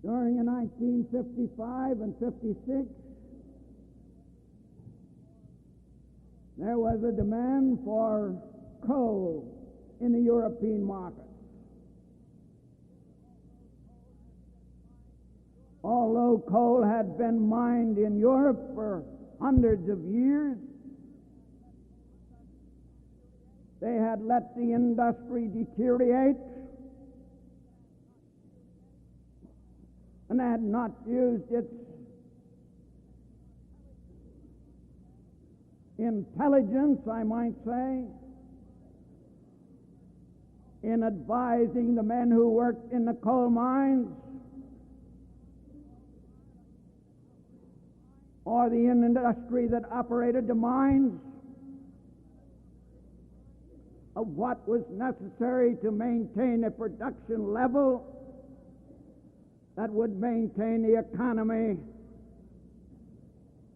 During 1955 and 56, there was a demand for coal in the European market. Although coal had been mined in Europe for hundreds of years, they had let the industry deteriorate and had not used its intelligence, I might say, in advising the men who worked in the coal mines or the industry that operated the mines of what was necessary to maintain a production level that would maintain the economy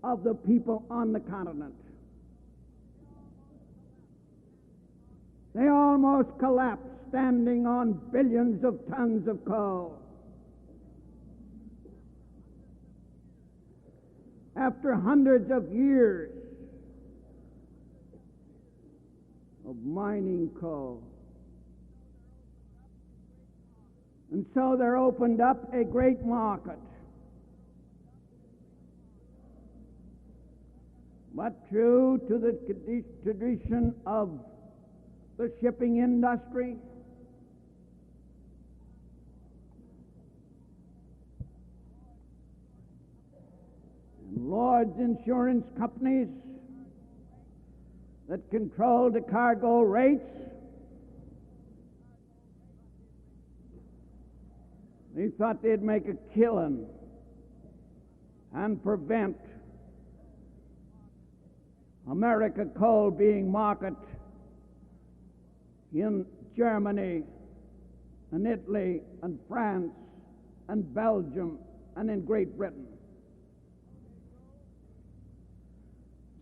of the people on the continent. They almost collapsed standing on billions of tons of coal. After hundreds of years of mining coal. And so there opened up a great market. But true to the tradition of the shipping industry, and Lloyd's insurance companies that controlled the cargo rates, they thought they'd make a killing and prevent American coal being marketed in Germany and Italy and France and Belgium and in Great Britain.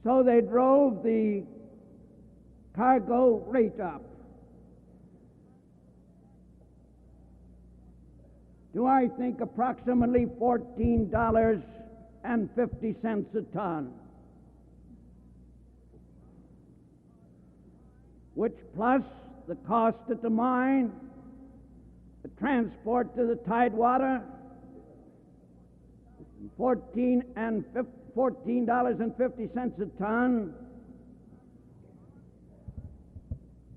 So they drove the cargo rate up. To, I think, approximately $14.50 a ton, which plus the cost at the mine, the transport to the tidewater, $14.50 a ton,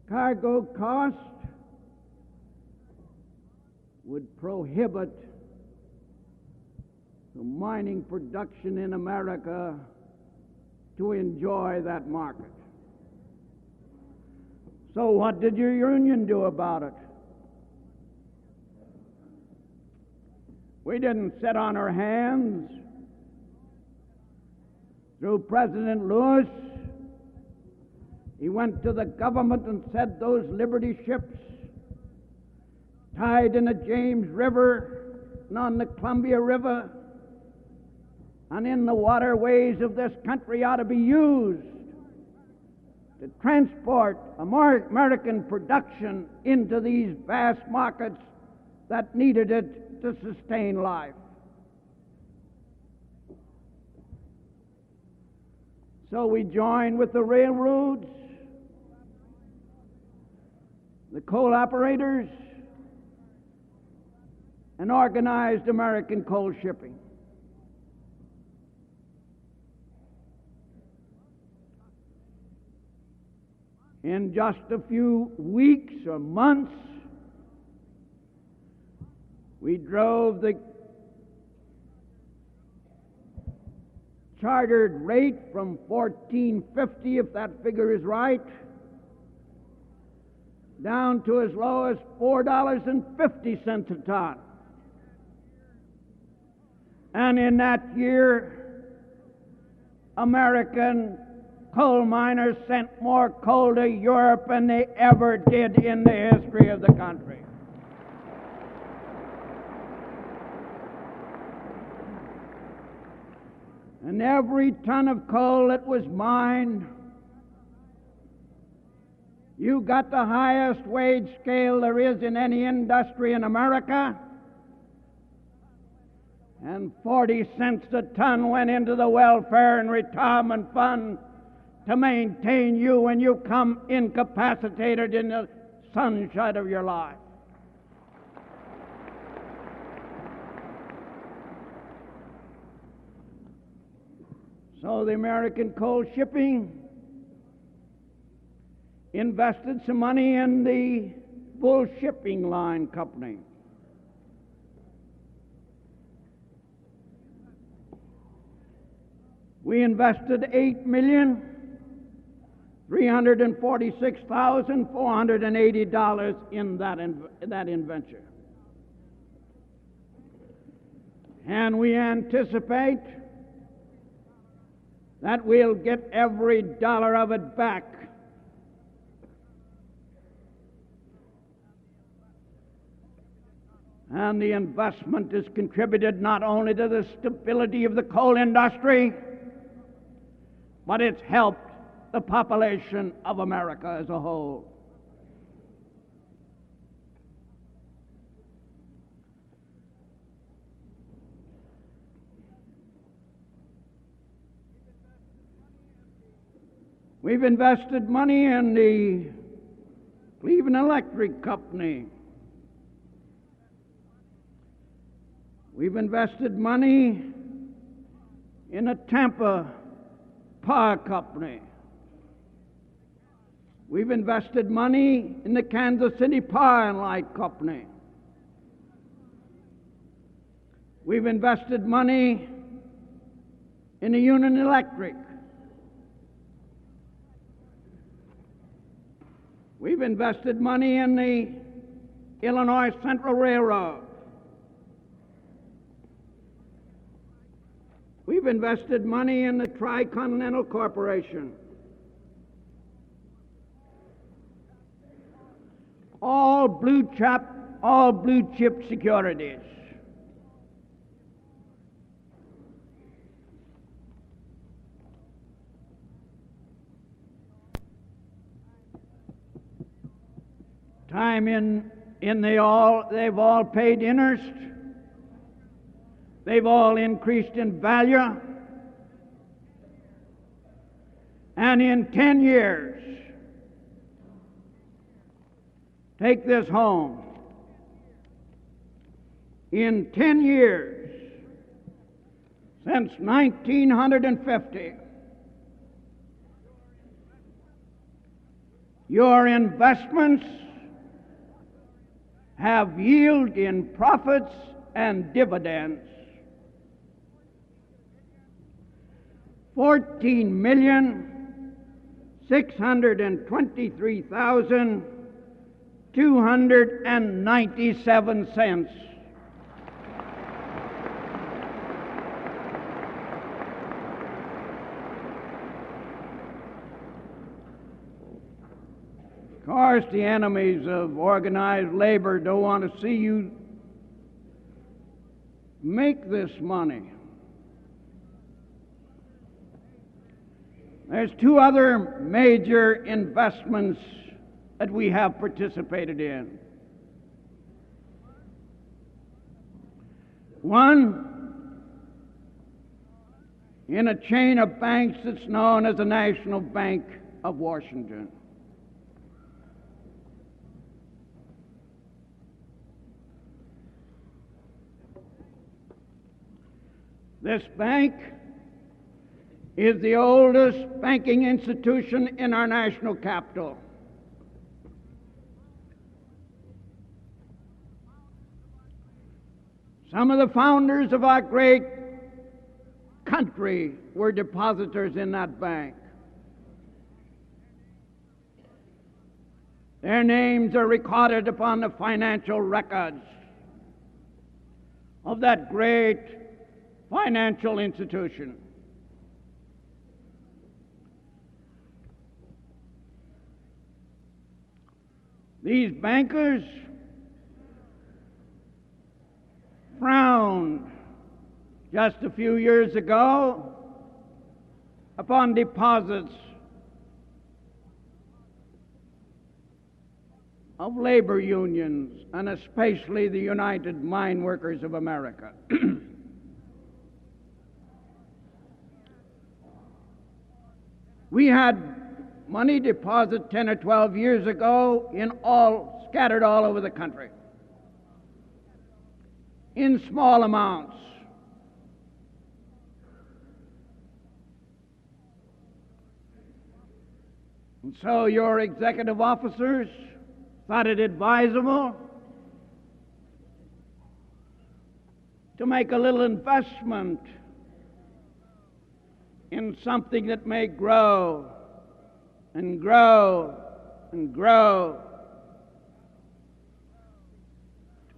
cargo cost would prohibit the mining production in America to enjoy that market. So what did your union do about it? We didn't sit on our hands. Through President Lewis, he went to the government and said those Liberty ships tied in the James River and on the Columbia River and in the waterways of this country ought to be used to transport American production into these vast markets that needed it to sustain life. So we joined with the railroads, the coal operators, and organized American coal shipping. In just a few weeks or months, we drove the chartered rate from $14.50, if that figure is right, down to as low as $4.50 a ton. And in that year, American coal miners sent more coal to Europe than they ever did in the history of the country. And every ton of coal that was mined, you got the highest wage scale there is in any industry in America, and 40 cents a ton went into the welfare and retirement fund to maintain you when you come incapacitated in the sunshine of your life. So the American Coal Shipping invested some money in the Bull Shipping Line Company. We invested $8,346,480 in that inventure. And we anticipate that we'll get every dollar of it back. And the investment has contributed not only to the stability of the coal industry, but it's helped the population of America as a whole. We've invested money in the Cleveland Electric Company. We've invested money in the Tampa Power Company. We've invested money in the Kansas City Power and Light Company. We've invested money in the Union Electric. We've invested money in the Illinois Central Railroad. We've invested money in the Tricontinental Corporation. All blue chip securities. They've all paid interest. They've all increased in value. And in 10 years, take this home, in 10 years, since 1950, your investments have yielded in profits and dividends $14,623,297. Of course, the enemies of organized labor don't want to see you make this money. There's two other major investments that we have participated in. One, in a chain of banks that's known as the National Bank of Washington. This bank is the oldest banking institution in our national capital. Some of the founders of our great country were depositors in that bank. Their names are recorded upon the financial records of that great financial institution. These bankers frowned just a few years ago upon deposits of labor unions, and especially the United Mine Workers of America. We had money deposited 10 or 12 years ago scattered all over the country in small amounts. And so your executive officers thought it advisable to make a little investment in something that may grow and grow and grow,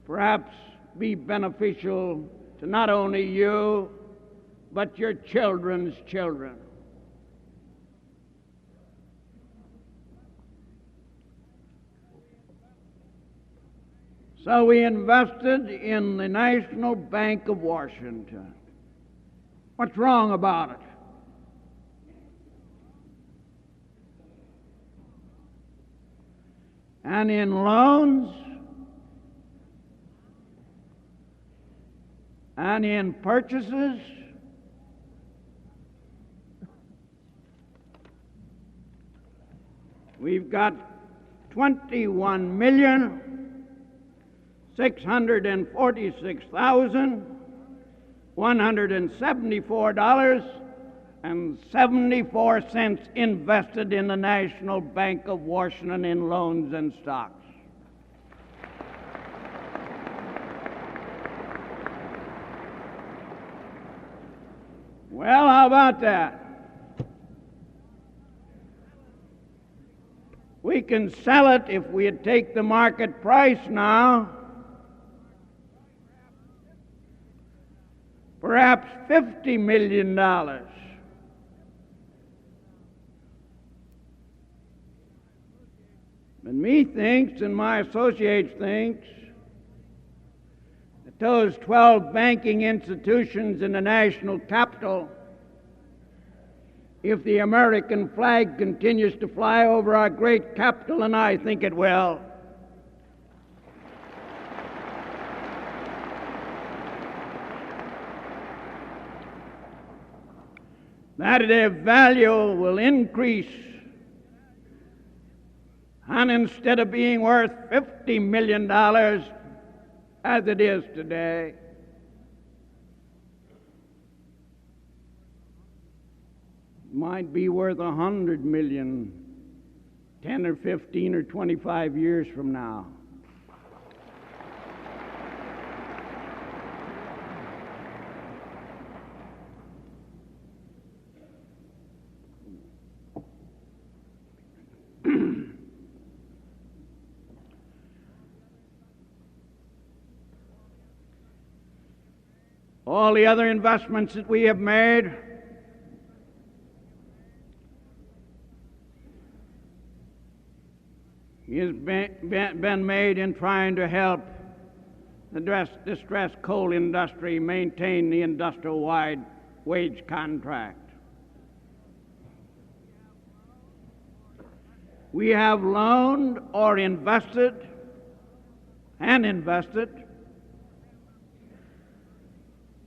perhaps be beneficial to not only you, but your children's children. So we invested in the National Bank of Washington. What's wrong about it? And in loans and in purchases, we've got $21,646,174.74 invested in the National Bank of Washington in loans and stocks. Well, how about that? We can sell it if we take the market price now, perhaps $50 million. But me thinks, and my associates thinks, that those 12 banking institutions in the national capital, if the American flag continues to fly over our great capital, and I think it will, that their value will increase, and instead of being worth $50 million as it is today, might be worth $100 million 10 or 15 or 25 years from now. All the other investments that we have made has been made in trying to help the distressed coal industry maintain the industrial-wide wage contract. We have loaned or invested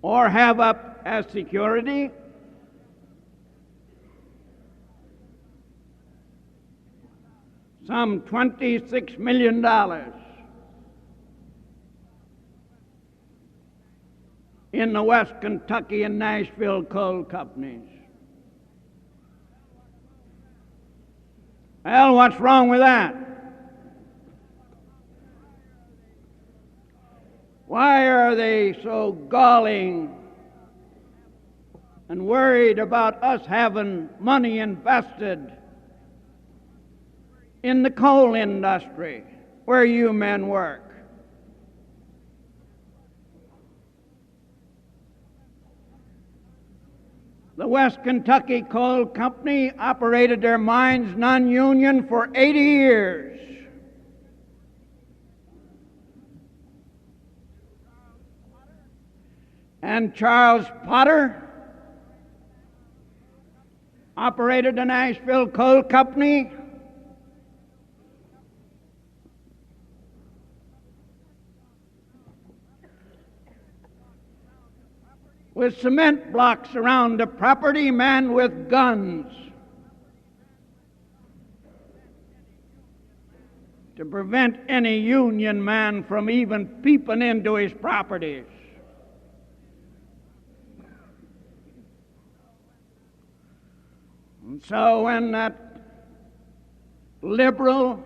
or have up as security some $26 million in the West Kentucky and Nashville coal companies. Well, what's wrong with that? Why are they so galling and worried about us having money invested in the coal industry where you men work? The West Kentucky Coal Company operated their mines non-union for 80 years. And Charles Potter operated the Nashville Coal Company with cement blocks around the property, manned with guns to prevent any Union man from even peeping into his properties. And so when that liberal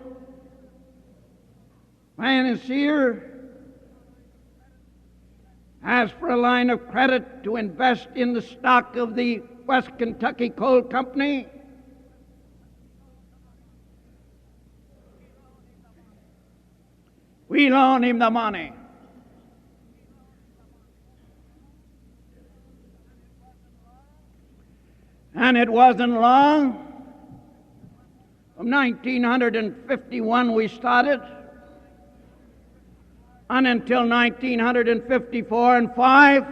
financier asked for a line of credit to invest in the stock of the West Kentucky Coal Company, we loaned him the money. And it wasn't long. From 1951 we started, and until 1954 and 5,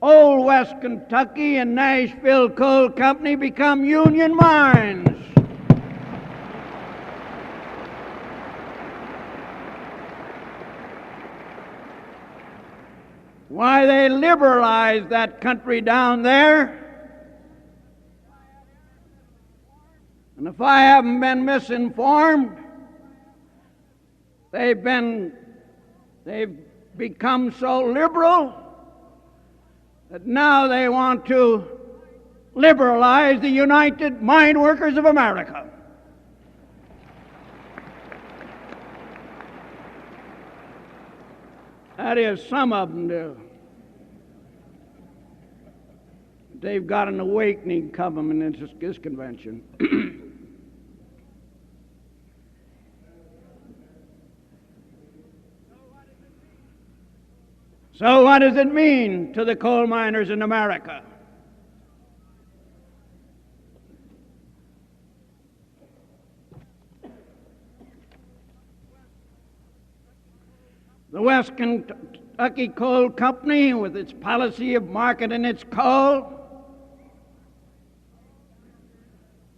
Old West Kentucky and Nashville Coal Company become Union mines. Why, they liberalized that country down there. And if I haven't been misinformed, they've become so liberal that now they want to liberalize the United Mine Workers of America. That is, some of them do. They've got an awakening coming in this convention. So what does it mean to the coal miners in America? The West Kentucky Coal Company, with its policy of marketing its coal,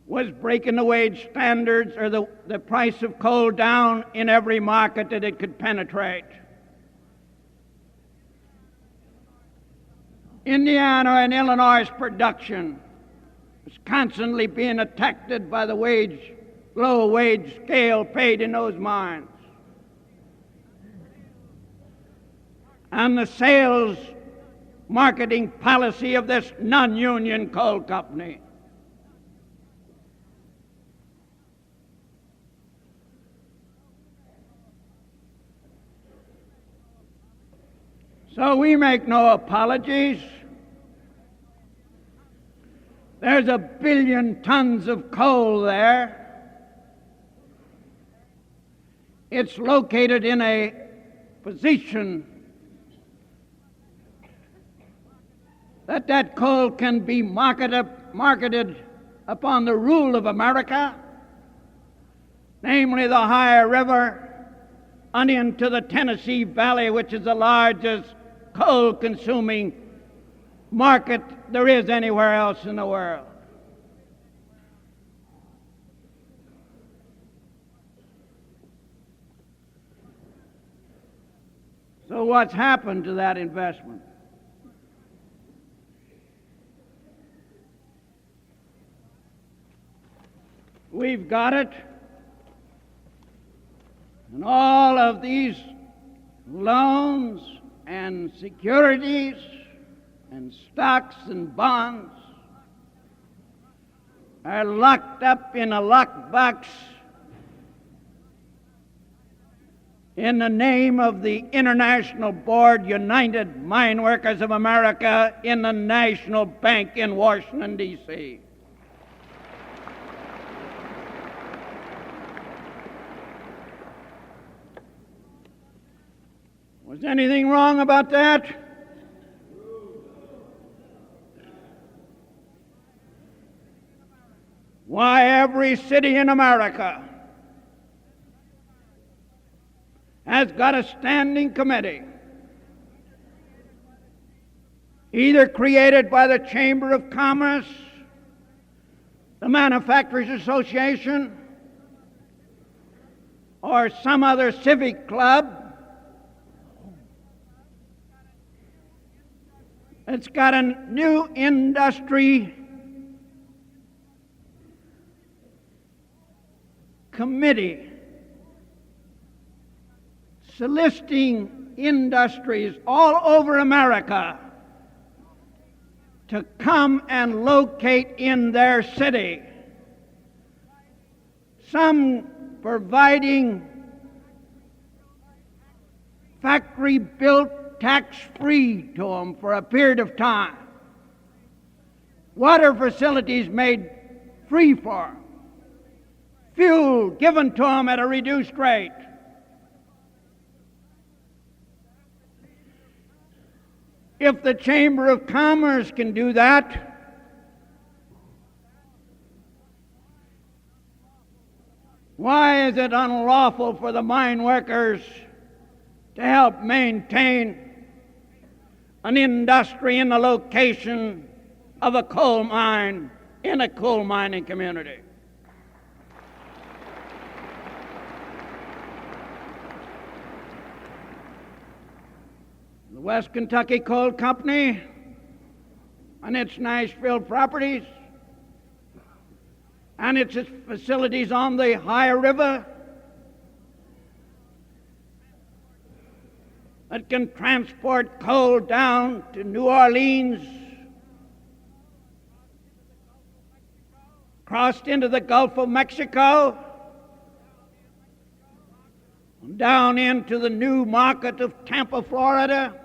was breaking the wage standards or the price of coal down in every market that it could penetrate. Indiana and Illinois' production was constantly being attacked by the low wage scale paid in those mines. And the sales marketing policy of this non-union coal company. So we make no apologies. There's 1 billion tons of coal there. It's located in a position that coal can be marketed upon the rule of America, namely the Ohio River, and into the Tennessee Valley, which is the largest coal-consuming market there is anywhere else in the world. So what's happened to that investment? We've got it, and all of these loans and securities and stocks and bonds are locked up in a lockbox in the name of the International Board United Mine Workers of America in the National Bank in Washington, D.C. Was anything wrong about that? Why, every city in America has got a standing committee, either created by the Chamber of Commerce, the Manufacturers Association, or some other civic club. It's got a new industry committee soliciting industries all over America to come and locate in their city. Some providing factory-built tax-free to them for a period of time. Water facilities made free for them. Fuel given to them at a reduced rate. If the Chamber of Commerce can do that, why is it unlawful for the mine workers to help maintain an industry in the location of a coal mine in a coal mining community? The West Kentucky Coal Company and its Nashville properties and its facilities on the Ohio River that can transport coal down to New Orleans, crossed into the Gulf of Mexico, down into the new market of Tampa, Florida.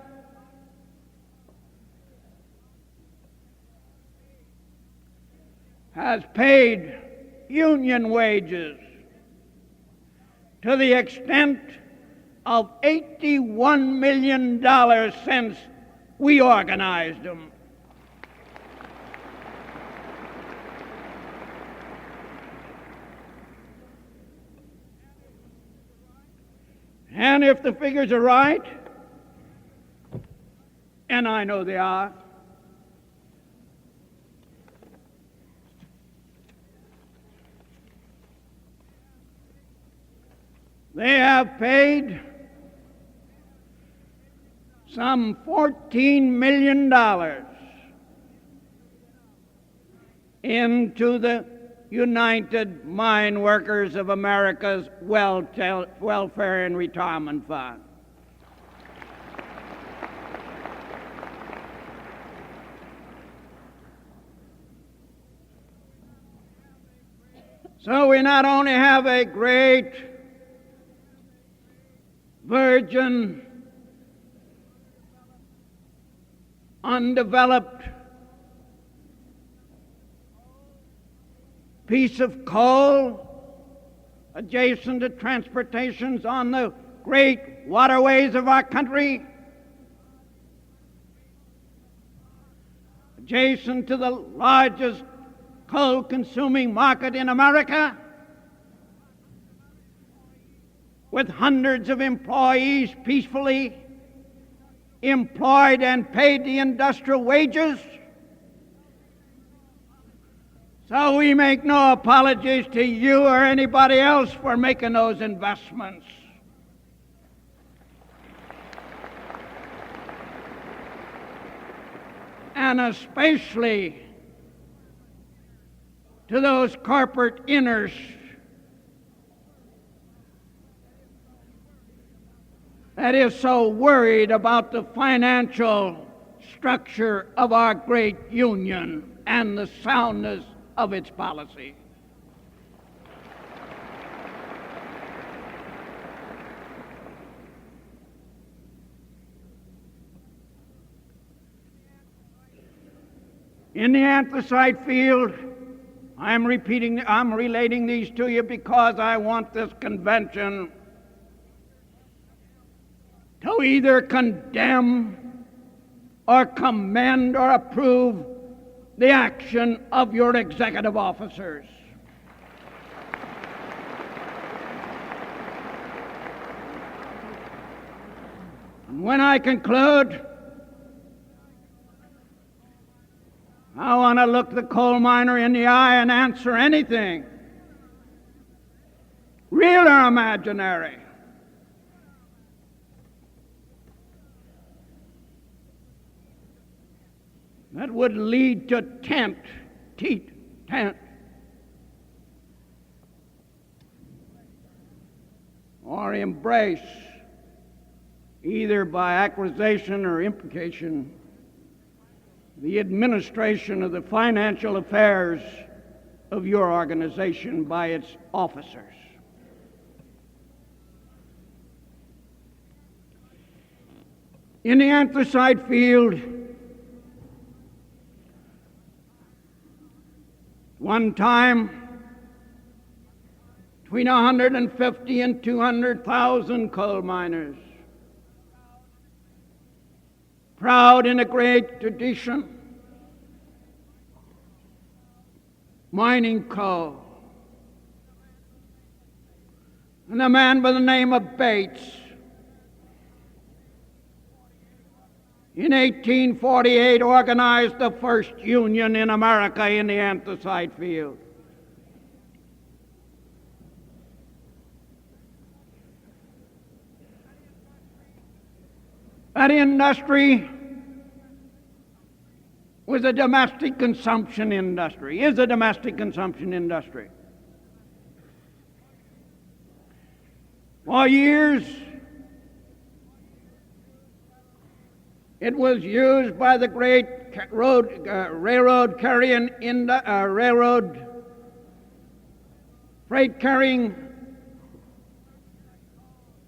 Has paid union wages to the extent of $81 million since we organized them. And if the figures are right, and I know they are, they have paid some $14 million into the United Mine Workers of America's Welfare and Retirement Fund. So we not only have a great virgin, undeveloped piece of coal adjacent to transportations on the great waterways of our country, adjacent to the largest coal-consuming market in America, with hundreds of employees peacefully employed and paid the industrial wages. So we make no apologies to you or anybody else for making those investments. And especially to those corporate interests that is so worried about the financial structure of our great union and the soundness of its policy. In the anthracite field, I'm relating these to you because I want this convention to either condemn or commend or approve the action of your executive officers. And when I conclude, I want to look the coal miner in the eye and answer anything, real or imaginary, that would lead to or embrace, either by accusation or implication, the administration of the financial affairs of your organization by its officers. In the anthracite field, one time, between 150 and 200,000 coal miners, proud in a great tradition, mining coal. And a man by the name of Bates, in 1848, organized the first union in America in the anthracite field. That industry was a domestic consumption industry, is a domestic consumption industry. For years, it was used by the great freight carrying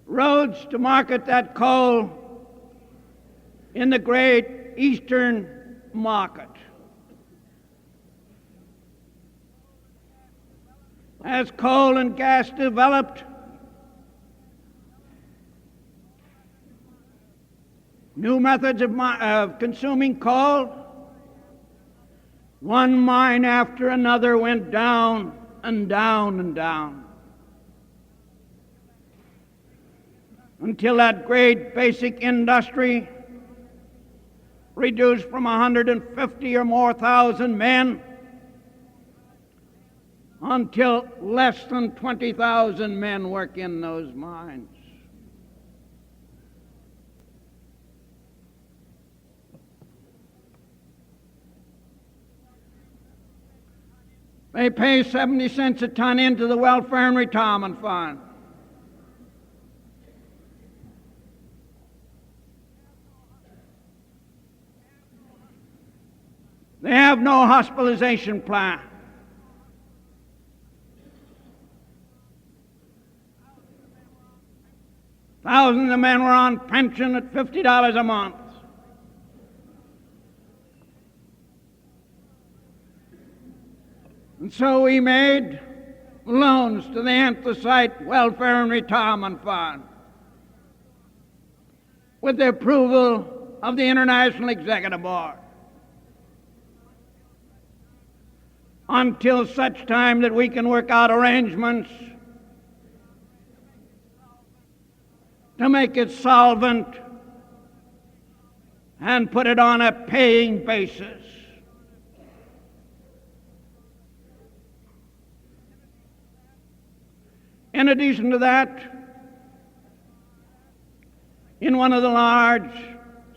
roads to market that coal in the great eastern market. As coal and gas developed, new methods of consuming coal, one mine after another went down and down and down, until that great basic industry, reduced from 150 or more thousand men until less than 20,000 men work in those mines. They pay 70 cents a ton into the Welfare and Retirement Fund. They have no hospitalization plan. Thousands of men were on pension at $50 a month. And so we made loans to the Anthracite Welfare and Retirement Fund with the approval of the International Executive Board, until such time that we can work out arrangements to make it solvent and put it on a paying basis. In addition to that, in one of the large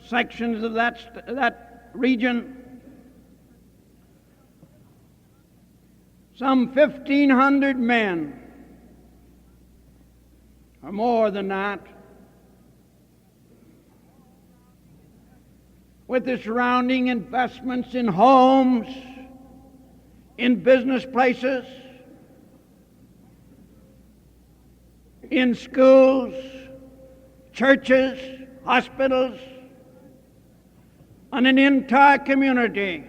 sections of that region, some 1,500 men, or more than that, with the surrounding investments in homes, in business places, in schools, churches, hospitals, and an entire community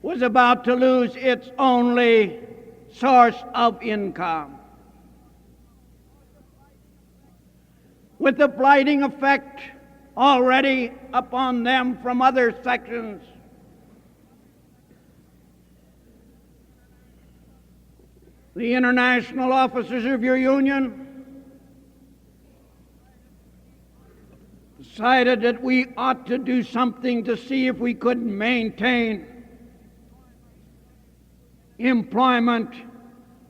was about to lose its only source of income, with the blighting effect already upon them from other sections. The international officers of your union decided that we ought to do something to see if we could maintain employment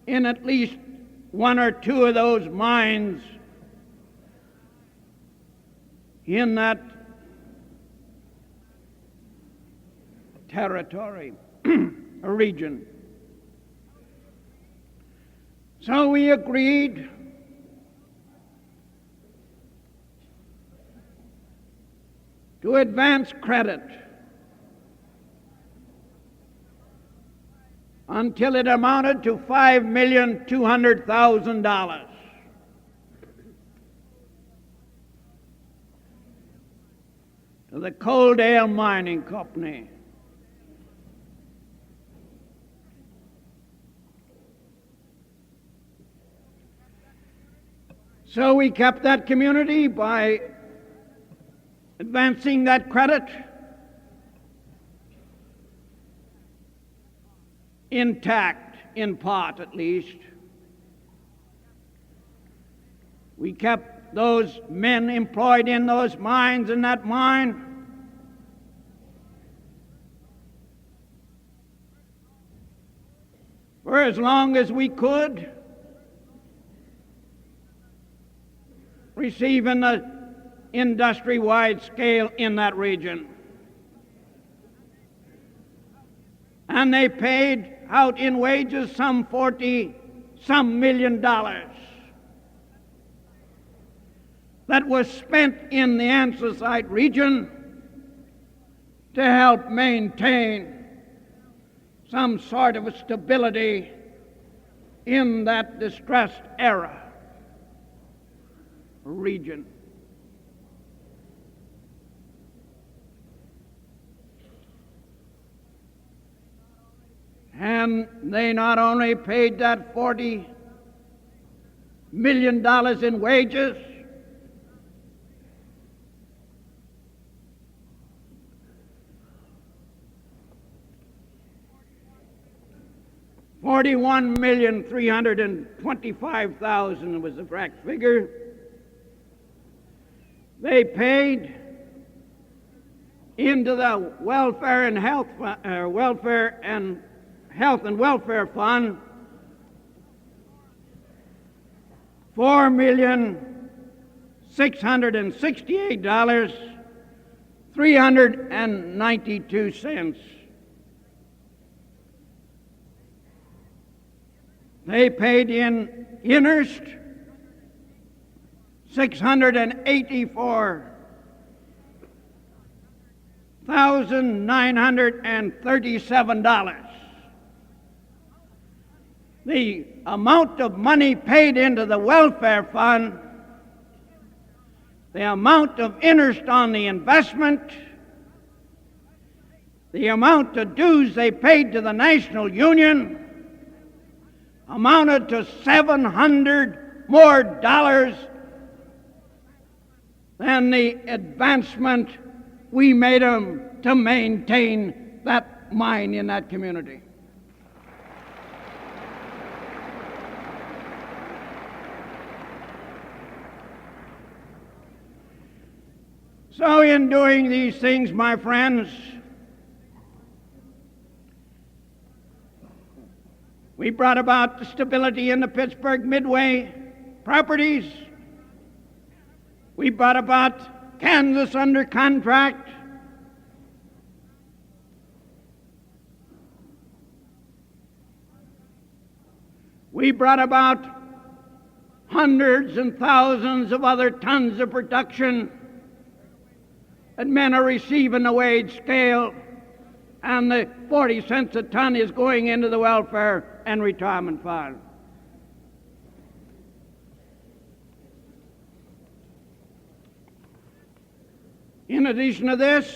in at least one or two of those mines in that territory or region. So we agreed to advance credit until it amounted to $5,200,000. To the Coaldale Mining Company. So we kept that community by advancing that credit intact, in part at least. We kept those men employed in those mines, in that mine, for as long as we could, receiving the industry-wide scale in that region. And they paid out in wages some $40 million that was spent in the anthracite region to help maintain some sort of a stability in that distressed era region. And they not only paid that $40 million in wages, $41,325,000 was the correct figure. They paid into the Welfare and Health and Welfare Fund $4,668,392. They paid in interest $684,937. The amount of money paid into the welfare fund, the amount of interest on the investment, the amount of dues they paid to the National Union amounted to $700 more than the advancement we made them to maintain that mine in that community. So in doing these things, my friends, we brought about the stability in the Pittsburgh Midway properties. We brought about Kansas under contract. We brought about hundreds and thousands of other tons of production that men are receiving the wage scale, and the 40 cents a ton is going into the welfare and retirement fund. In addition to this,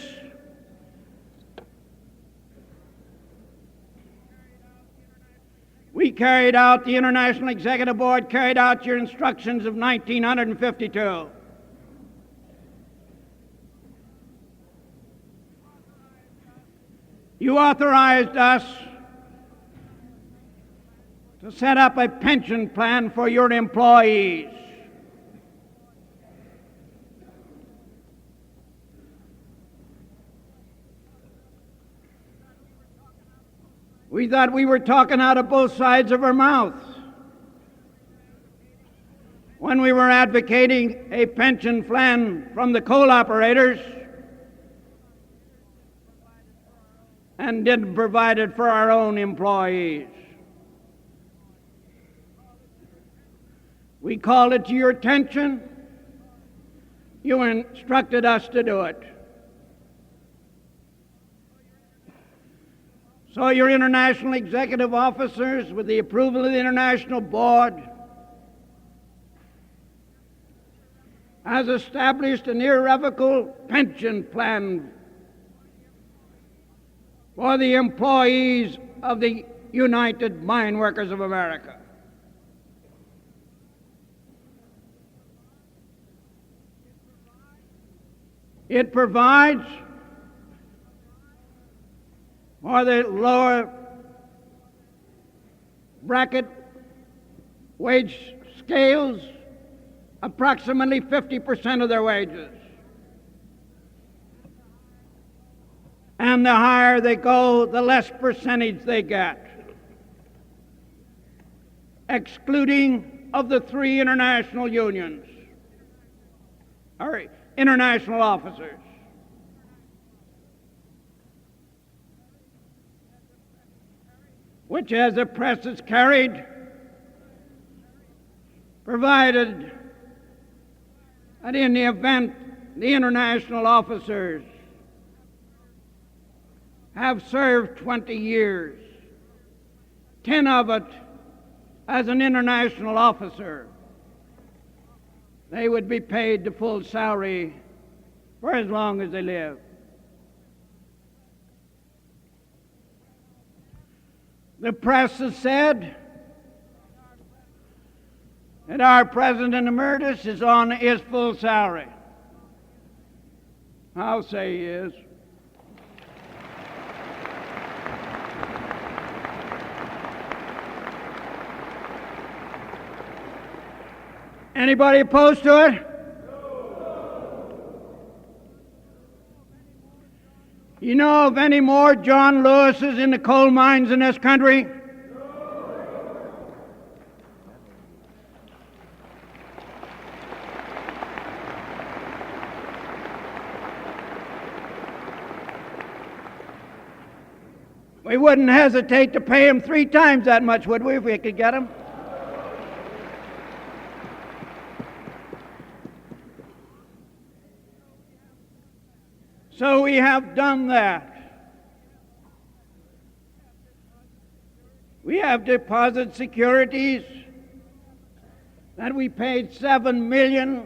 we carried out, the International Executive Board carried out your instructions of 1952. You authorized us to set up a pension plan for your employees. We thought we were talking out of both sides of our mouths when we were advocating a pension plan from the coal operators and didn't provide it for our own employees. We called it to your attention. You instructed us to do it. So your international executive officers, with the approval of the International Board, has established an irrevocable pension plan for the employees of the United Mine Workers of America. It provides for the lower bracket wage scales approximately 50% of their wages. And the higher they go, the less percentage they get, excluding of the 3 international unions, or international officers. Which, as the press has carried, provided that in the event the international officers have served 20 years, 10 of it as an international officer, they would be paid the full salary for as long as they live. The press has said that our President Emeritus is on his full salary. I'll say he is. Anybody opposed to it? You know of any more John Lewises in the coal mines in this country? We wouldn't hesitate to pay him 3 times that much, would we, if we could get him? So we have done that. We have deposit securities that we paid $7 million,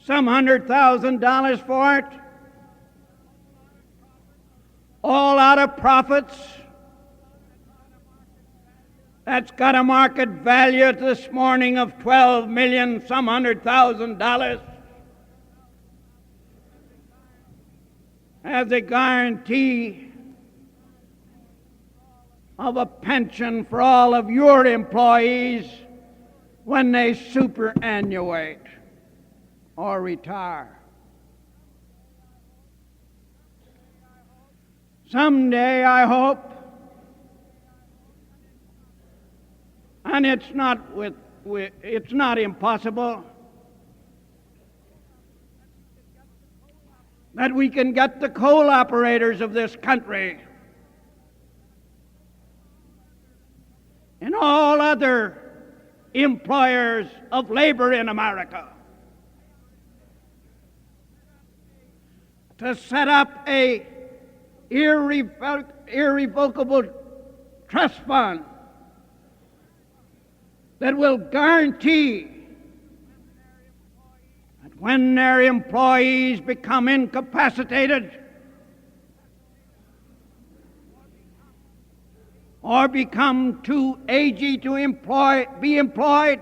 some $100,000 for it, all out of profits. That's got a market value this morning of $12 million, some $100,000. As a guarantee of a pension for all of your employees when they superannuate or retire. Someday, I hope, and it's not impossible, that we can get the coal operators of this country and all other employers of labor in America to set up a irrevocable trust fund that will guarantee that when their employees become incapacitated or become too aged to be employed,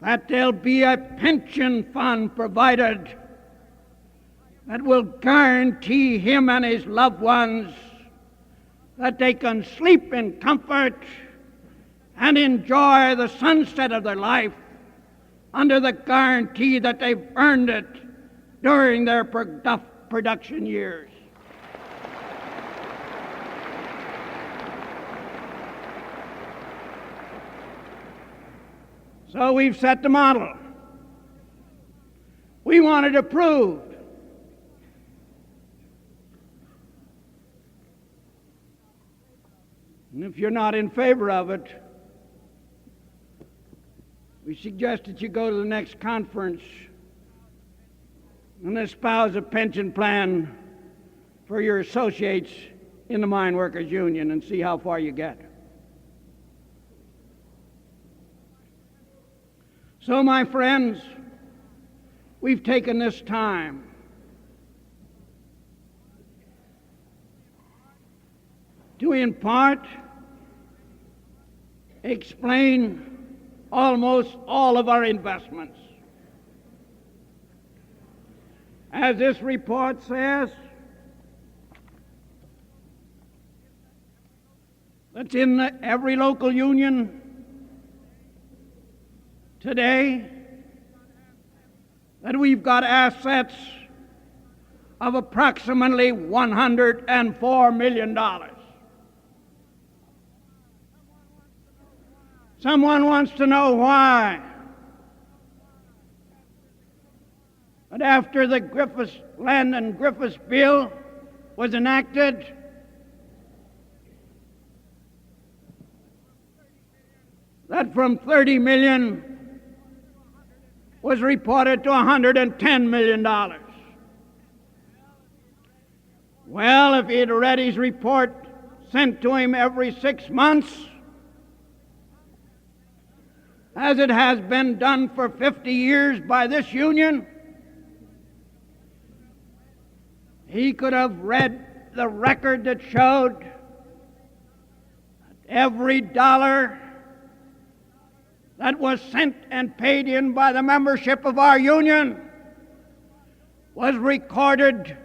that there'll be a pension fund provided that will guarantee him and his loved ones that they can sleep in comfort and enjoy the sunset of their life under the guarantee that they've earned it during their production years. So we've set the model. We want it approved. And if you're not in favor of it, we suggest that you go to the next conference and espouse a pension plan for your associates in the Mine Workers Union and see how far you get. So, my friends, we've taken this time to, in part, explain almost all of our investments. As this report says, that's in every local union today, that we've got assets of approximately $104 million. Someone wants to know why. But after the Land and Griffiths Bill was enacted, that from 30 million was reported to $110 million. Well, if he'd read his report sent to him every 6 months, as it has been done for 50 years by this union, he could have read the record that showed that every dollar that was sent and paid in by the membership of our union was recorded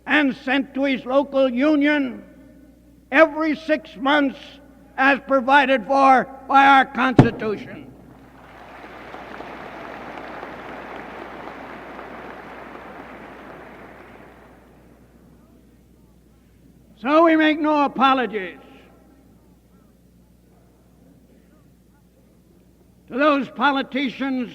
and sent to his local union every 6 months as provided for by our Constitution. So we make no apologies to those politicians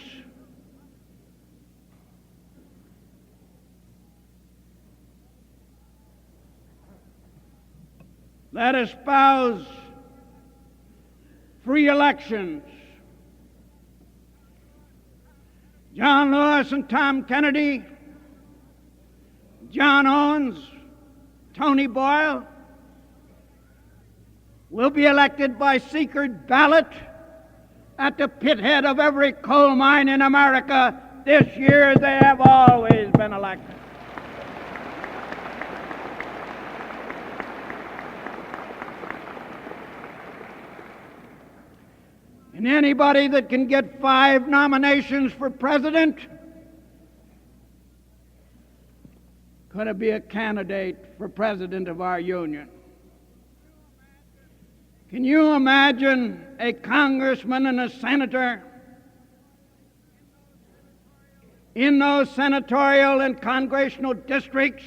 that espouse free elections. John Lewis and Tom Kennedy, John Owens, Tony Boyle will be elected by secret ballot at the pit head of every coal mine in America. This year they have always been elected. And anybody that can get 5 nominations for president could be a candidate for president of our union. Can you imagine a congressman and a senator in those senatorial and congressional districts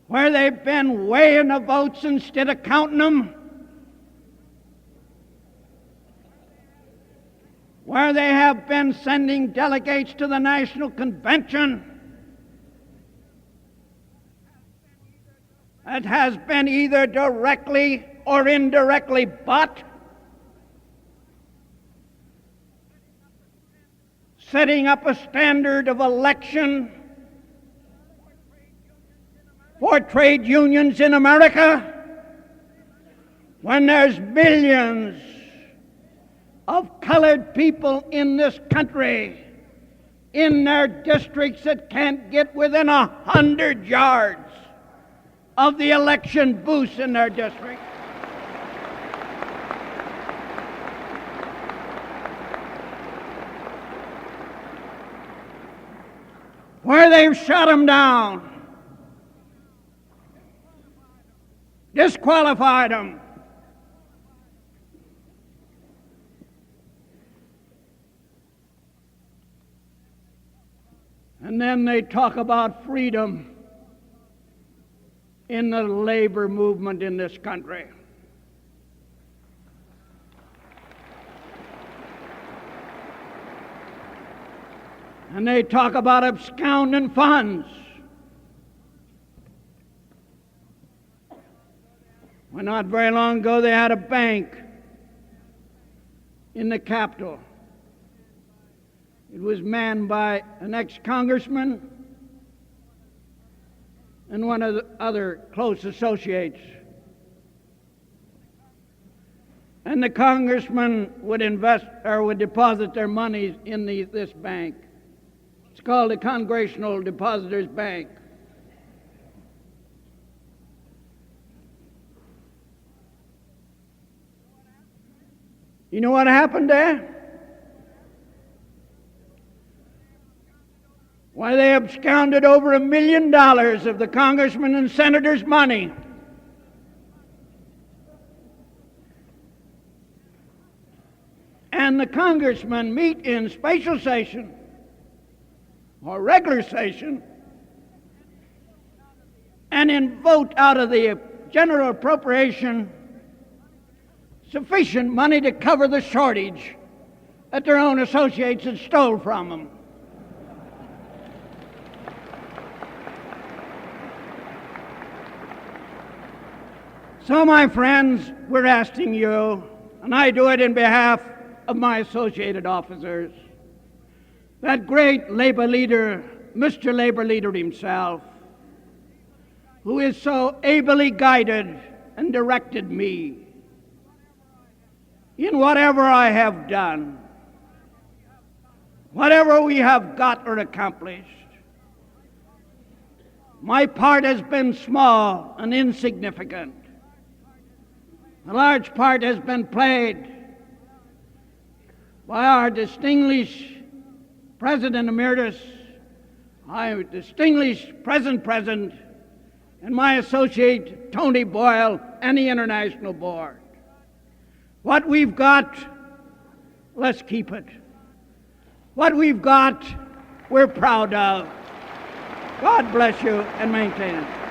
where they've been weighing the votes instead of counting them, where they have been sending delegates to the National Convention that has been either directly or indirectly bought, setting up a standard of election for trade unions in America, when there's millions of colored people in this country in their districts that can't get within 100 yards of the election booths in their district. Where they've shut them down, disqualified them. And then they talk about freedom in the labor movement in this country. And they talk about absconding funds. Well, not very long ago, they had a bank in the Capitol It was manned by an ex-congressman and one of the other close associates. And the congressman would invest or would deposit their money in this bank. It's called the Congressional Depositors Bank. You know what happened there? Why, they absconded over $1 million of the congressman and senator's money. And the congressmen meet in special session or regular session and then vote out of the general appropriation sufficient money to cover the shortage that their own associates had stole from them. So, my friends, we're asking you, and I do it in behalf of my associated officers, that great labor leader, Mr. Labor Leader himself, who is so ably guided and directed me in whatever I have done, whatever we have got or accomplished. My part has been small and insignificant. A large part has been played by our distinguished President Emeritus, our distinguished present President, and my associate Tony Boyle and the International Board. What we've got, let's keep it. What we've got, we're proud of. God bless you and maintain it.